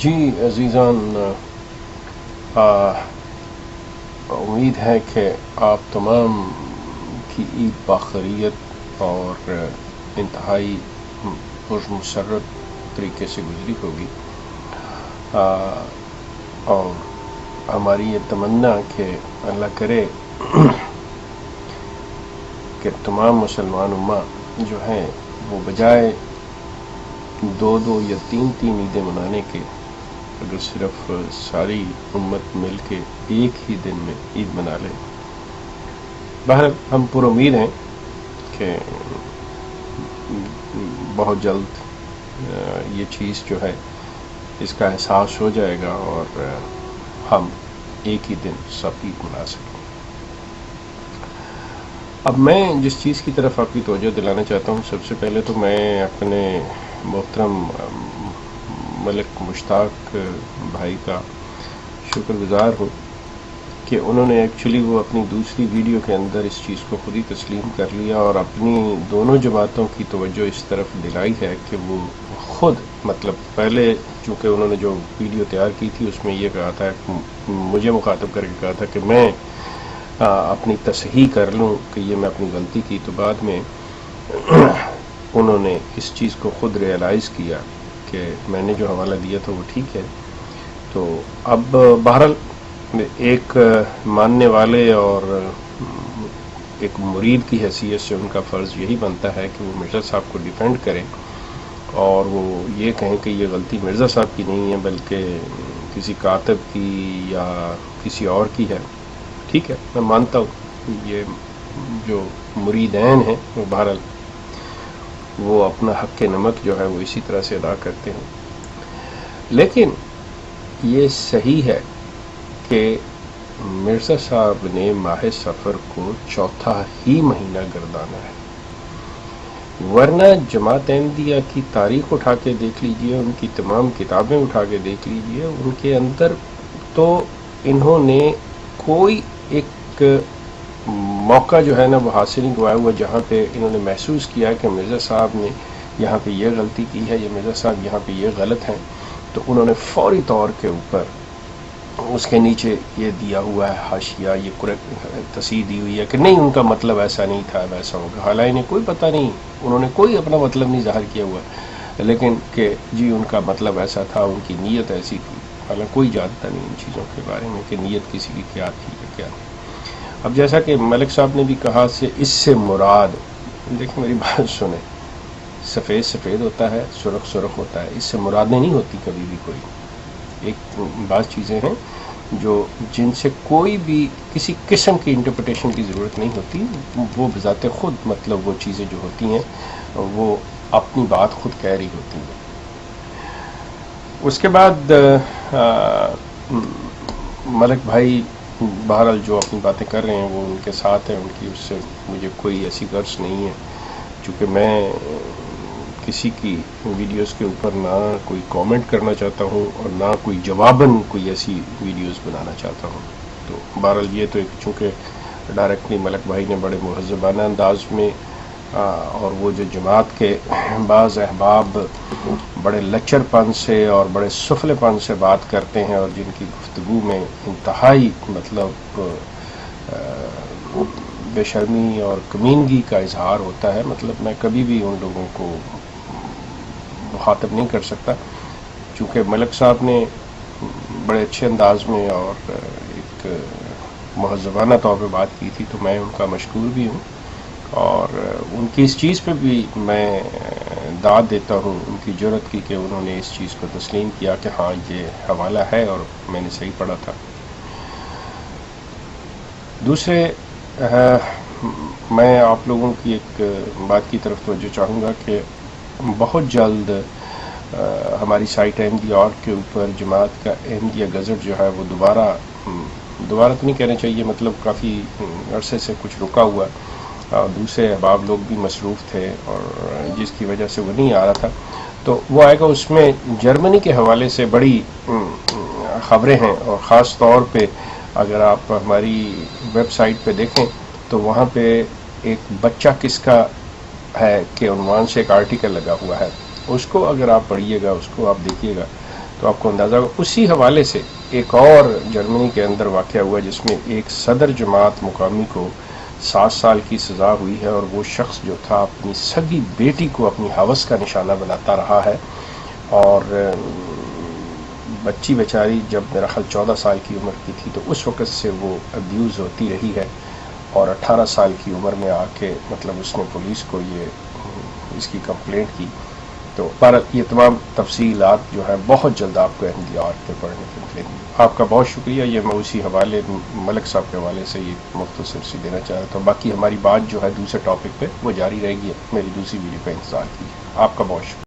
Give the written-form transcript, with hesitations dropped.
جی عزیزان، امید ہے کہ آپ تمام کی عید باخیریت اور انتہائی پرمسرت طریقے سے گزری ہوگی، اور ہماری یہ تمنا کہ اللہ کرے کہ تمام مسلمان امہ جو ہیں وہ بجائے دو یا تین عیدیں منانے کے، اگر صرف ساری امت مل کے ایک ہی دن میں عید منا لے۔ بہرحال ہم پر امید ہیں کہ بہت جلد یہ چیز جو ہے اس کا احساس ہو جائے گا اور ہم ایک ہی دن سب عید منا سکیں۔ اب میں جس چیز کی طرف آپ کی توجہ دلانا چاہتا ہوں، سب سے پہلے تو میں اپنے محترم ملک مشتاق بھائی کا شکر گزار ہوں کہ انہوں نے ایکچولی وہ اپنی دوسری ویڈیو کے اندر اس چیز کو خود ہی تسلیم کر لیا اور اپنی دونوں جماعتوں کی توجہ اس طرف دلائی ہے کہ وہ خود، مطلب پہلے چونکہ انہوں نے جو ویڈیو تیار کی تھی اس میں یہ کہا تھا، مجھے مخاطب کر کے کہا تھا کہ میں اپنی تصحیح کر لوں کہ یہ میں اپنی غلطی کی، تو بعد میں انہوں نے اس چیز کو خود ریئلائز کیا کہ میں نے جو حوالہ دیا تھا وہ ٹھیک ہے۔ تو اب بہرحال ایک ماننے والے اور ایک مرید کی حیثیت سے ان کا فرض یہی بنتا ہے کہ وہ مرزا صاحب کو ڈیفینڈ کریں اور وہ یہ کہیں کہ یہ غلطی مرزا صاحب کی نہیں ہے بلکہ کسی کاتب کی یا کسی اور کی ہے۔ ٹھیک ہے، میں مانتا ہوں یہ جو مریدین ہیں وہ بہرحال وہ اپنا حق نمک جو ہے وہ اسی طرح سے ادا کرتے ہیں، لیکن یہ صحیح ہے کہ مرزا صاحب نے ماہ سفر کو چوتھا ہی مہینہ گردانا ہے، ورنہ جماعت احمدیہ کی تاریخ اٹھا کے دیکھ لیجئے، ان کی تمام کتابیں اٹھا کے دیکھ لیجئے، ان کے اندر تو انہوں نے کوئی ایک موقع جو ہے نا وہ حاصل نہیں ہوا ہوا جہاں پہ انہوں نے محسوس کیا کہ مرزا صاحب نے یہاں پہ یہ غلطی کی ہے یا مرزا صاحب یہاں پہ یہ غلط ہیں، تو انہوں نے فوری طور کے اوپر اس کے نیچے یہ دیا ہوا ہے حاشیہ، یہ تصحیح دی ہوئی ہے کہ نہیں ان کا مطلب ایسا نہیں تھا، ویسا ہوگا، حالانکہ انہیں کوئی پتہ نہیں، انہوں نے کوئی اپنا مطلب نہیں ظاہر کیا ہوا، لیکن کہ جی ان کا مطلب ایسا تھا، ان کی نیت ایسی تھی، حالانکہ کوئی جانتا نہیں ان چیزوں کے بارے میں کہ نیت کسی کی کیا تھی یا کیا نہیں۔ اب جیسا کہ ملک صاحب نے بھی کہا، اس سے مراد، دیکھیں میری بات سنیں، سفید سفید ہوتا ہے، سرخ سرخ ہوتا ہے، اس سے مرادیں نہیں ہوتی کبھی بھی کوئی، ایک بعض چیزیں ہیں جو جن سے کوئی بھی کسی قسم کی انٹرپریٹیشن کی ضرورت نہیں ہوتی، وہ بذات خود مطلب وہ چیزیں جو ہوتی ہیں وہ اپنی بات خود کہہ رہی ہوتی ہیں۔ اس کے بعد ملک بھائی بہرحال جو اپنی باتیں کر رہے ہیں وہ ان کے ساتھ ہیں، ان کی اس سے مجھے کوئی ایسی غرض نہیں ہے، چونکہ میں کسی کی ویڈیوز کے اوپر نہ کوئی کامنٹ کرنا چاہتا ہوں اور نہ کوئی جواباً کوئی ایسی ویڈیوز بنانا چاہتا ہوں۔ تو بہرحال یہ تو ایک چونکہ ڈائریکٹلی ملک بھائی نے بڑے مہذبانہ انداز میں اور وہ جو جماعت کے بعض احباب بڑے لچر پن سے اور بڑے سفلے پن سے بات کرتے ہیں اور جن کی گفتگو میں انتہائی مطلب بے شرمی اور کمینگی کا اظہار ہوتا ہے، مطلب میں کبھی بھی ان لوگوں کو مخاطب نہیں کر سکتا، چونکہ ملک صاحب نے بڑے اچھے انداز میں اور ایک مہذبانہ طور پہ بات کی تھی، تو میں ان کا مشکور بھی ہوں اور ان کی اس چیز پہ بھی میں داد دیتا ہوں، ان کی جرأت کی کہ انہوں نے اس چیز کو تسلیم کیا کہ ہاں یہ حوالہ ہے اور میں نے صحیح پڑھا تھا۔ دوسرے میں آپ لوگوں کی ایک بات کی طرف توجہ چاہوں گا کہ بہت جلد ہماری سائٹ احمدیہ آرٹ کے اوپر جماعت کا احمدیہ گزٹ جو ہے وہ دوبارہ تو نہیں کہنا چاہیے، مطلب کافی عرصے سے کچھ رکا ہوا اور دوسرے احباب لوگ بھی مصروف تھے اور جس کی وجہ سے وہ نہیں آ رہا تھا، تو وہ آئے گا۔ اس میں جرمنی کے حوالے سے بڑی خبریں ہیں اور خاص طور پہ اگر آپ ہماری ویب سائٹ پہ دیکھیں تو وہاں پہ ایک بچہ کس کا ہے کہ عنوان سے ایک آرٹیکل لگا ہوا ہے، اس کو اگر آپ پڑھیے گا، اس کو آپ دیکھیے گا تو آپ کو اندازہ ہوگا. اسی حوالے سے ایک اور جرمنی کے اندر واقعہ ہوا جس میں ایک صدر جماعت مقامی کو 7 سال کی سزا ہوئی ہے، اور وہ شخص جو تھا اپنی سگی بیٹی کو اپنی ہوس کا نشانہ بناتا رہا ہے. اور بچی بیچاری جب میرا خیال 14 سال کی عمر کی تھی تو اس وقت سے وہ ابیوز ہوتی رہی ہے، اور 18 سال کی عمر میں آ کے مطلب اس نے پولیس کو اس کی کمپلینٹ کی. تو یہ تمام تفصیلات جو ہیں بہت جلد آپ کو NDR پہ پڑھنے کو ملیں گی. آپ کا بہت شکریہ. یہ میں اسی حوالے ملک صاحب کے حوالے سے یہ مختصر سی دینا چاہ رہا تھا. باقی ہماری بات جو ہے دوسرے ٹاپک پہ وہ جاری رہے گی. میری دوسری ویڈیو کا انتظار کیجیے. آپ کا بہت شکریہ.